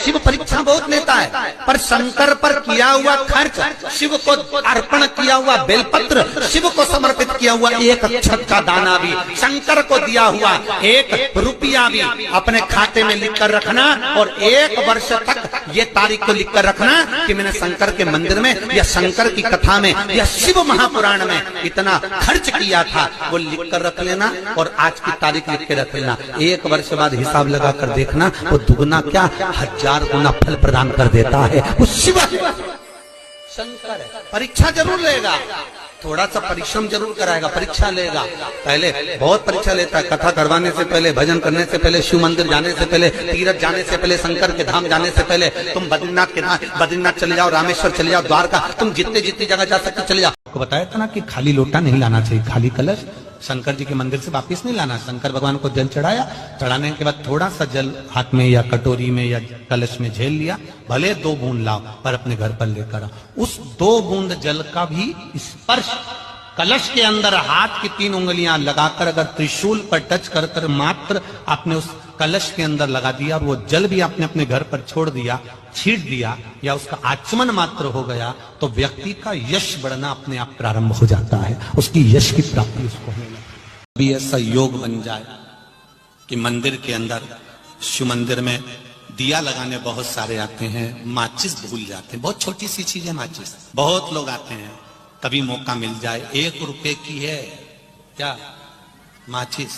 शिव परीक्षा बहुत लेता है, पर शंकर पर किया हुआ खर्च, शिव को अर्पण किया हुआ बेलपत्र, शिव को समर्पित किया हुआ एक अक्षत का दाना भी, शंकर को दिया हुआ 1 रुपया भी अपने खाते में लिख कर रखना, और 1 वर्ष तक ये तारीख को लिख कर रखना कि मैंने शंकर के मंदिर में या शंकर की कथा में या शिव महापुराण में इतना खर्च किया था, वो लिख कर रख लेना और आज की तारीख लिख के रख लेना। 1 वर्ष बाद हिसाब लगा कर देखना, वो दुगना क्या 1000 गुना फल प्रदान कर देता है। वो शिव शंकर है। परीक्षा जरूर लेगा, थोड़ा सा परिश्रम जरूर कराएगा, परीक्षा लेगा। पहले बहुत परीक्षा लेता है, कथा करवाने से पहले, भजन करने से पहले, शिव मंदिर जाने से पहले, तीर्थ जाने से पहले, शंकर के धाम जाने से पहले, तुम बद्रीनाथ चले जाओ, रामेश्वर चले जाओ, द्वारका, तुम जितनी जगह जा सकते चले जाओ। आपको बताया था ना कि खाली लोटा नहीं लाना चाहिए, खाली कलश शंकर जी के मंदिर से वापस नहीं लाना। शंकर भगवान को जल चढ़ाया, चढ़ाने के बाद थोड़ा सा जल हाथ में या कटोरी में या कलश में झेल लिया, भले 2 बूंद लाओ पर अपने घर पर लेकर आओ। उस 2 बूंद जल का भी स्पर्श कलश के अंदर हाथ की 3 उंगलियां लगाकर अगर त्रिशूल पर टच कर कर मात्र आपने उस कलश के अंदर लगा दिया और वो जल भी आपने अपने घर पर छोड़ दिया, छीट दिया, या उसका आचमन मात्र हो गया, तो व्यक्ति का यश बढ़ना अपने आप प्रारंभ हो जाता है, उसकी यश की प्राप्ति उसको होने लगती। अभी ऐसा योग बन जाए कि मंदिर के अंदर, शिव मंदिर में दिया लगाने बहुत सारे आते हैं, माचिस भूल जाते हैं। बहुत छोटी सी चीज है माचिस, बहुत लोग आते हैं, कभी मौका मिल जाए। 1 रुपए की है क्या माचिस,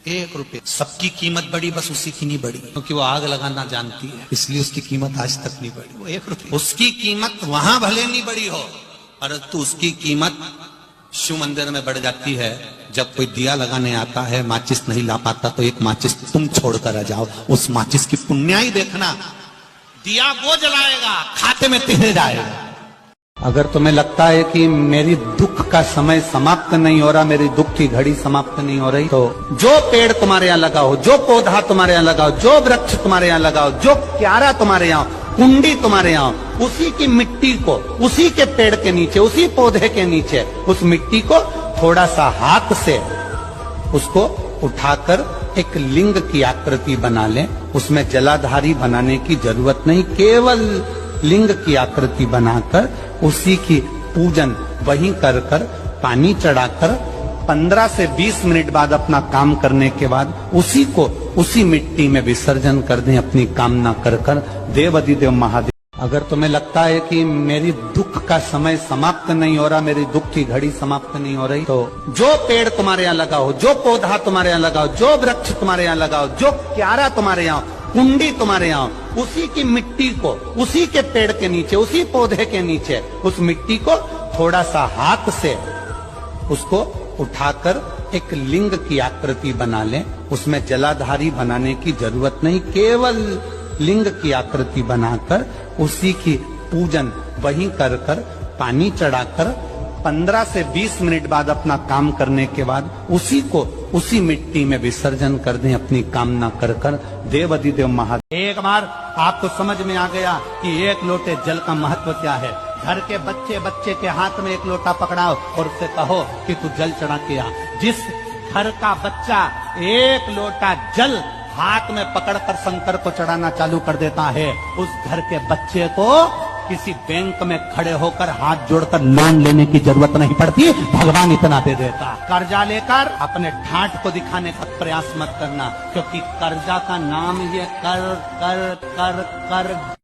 1 रुपए। सबकी कीमत बढ़ी, बस उसी की नहीं बढ़ी, क्योंकि वो आग लगाना जानती है, इसलिए उसकी कीमत आज तक नहीं बढ़ी। वो 1 रुपए, उसकी कीमत वहां भले नहीं बढ़ी हो, परंतु उसकी कीमत शिव मंदिर में बढ़ जाती है। जब कोई दिया लगाने आता है, माचिस नहीं ला पाता, तो एक माचिस तुम छोड़कर आ जाओ, उस माचिस की पुण्याई देखना। दिया वो जलाएगा, खाते में तिल जाएगा। अगर तुम्हें लगता है कि मेरी दुख का समय समाप्त नहीं हो रहा, मेरी दुख की घड़ी समाप्त नहीं हो रही, तो जो पेड़ तुम्हारे यहाँ लगाओ, जो पौधा तुम्हारे यहाँ लगाओ, जो वृक्ष तुम्हारे यहाँ लगाओ, जो क्यारा तुम्हारे यहाँ, कुंडी तुम्हारे यहाँ, उसी की मिट्टी को, उसी के पेड़ के नीचे, उसी पौधे के नीचे, उस मिट्टी को थोड़ा सा हाथ से उसको उठाकर एक लिंग की आकृति बना लें। उसमें जलाधारी बनाने की जरूरत नहीं, केवल लिंग की आकृति बनाकर उसी की पूजन वहीं कर कर, पानी चढ़ाकर 15 से 20 मिनट बाद अपना काम करने के बाद उसी को उसी मिट्टी में विसर्जन कर दें, अपनी कामना कर कर। देव अधिदेव महादेव। अगर तुम्हें लगता है कि मेरी दुख का समय समाप्त नहीं हो रहा, मेरी दुख की घड़ी समाप्त नहीं हो रही, तो जो पेड़ तुम्हारे यहाँ लगाओ, जो पौधा तुम्हारे यहाँ लगाओ, जो वृक्ष तुम्हारे यहाँ लगाओ, जो क्यारा तुम्हारे यहाँ, कुंडी तुम्हारे यहाँ, उसी की मिट्टी को, उसी के पेड़ के नीचे, उसी पौधे के नीचे, उस मिट्टी को थोड़ा सा हाथ से उसको उठाकर एक लिंग की आकृति बना लें। उसमें जलाधारी बनाने की जरूरत नहीं, केवल लिंग की आकृति बनाकर उसी की पूजन वहीं कर कर, पानी चढ़ाकर 15 से 20 मिनट बाद अपना काम करने के बाद उसी को उसी मिट्टी में विसर्जन कर दें, अपनी कामना कर कर। देव अधिदेव महादेव। एक बार आपको समझ में आ गया कि 1 लोटे जल का महत्व क्या है। घर के बच्चे के हाथ में 1 लोटा पकड़ाओ और उससे कहो कि तू जल चढ़ा के आ। जिस घर का बच्चा 1 लोटा जल हाथ में पकड़कर शंकर को चढ़ाना चालू कर देता है, उस घर के बच्चे को किसी बैंक में खड़े होकर हाथ जोड़कर लोन लेने की जरूरत नहीं पड़ती, भगवान इतना दे देता। कर्जा लेकर अपने ठाठ को दिखाने का प्रयास मत करना, क्योंकि कर्जा का नाम ये कर कर कर कर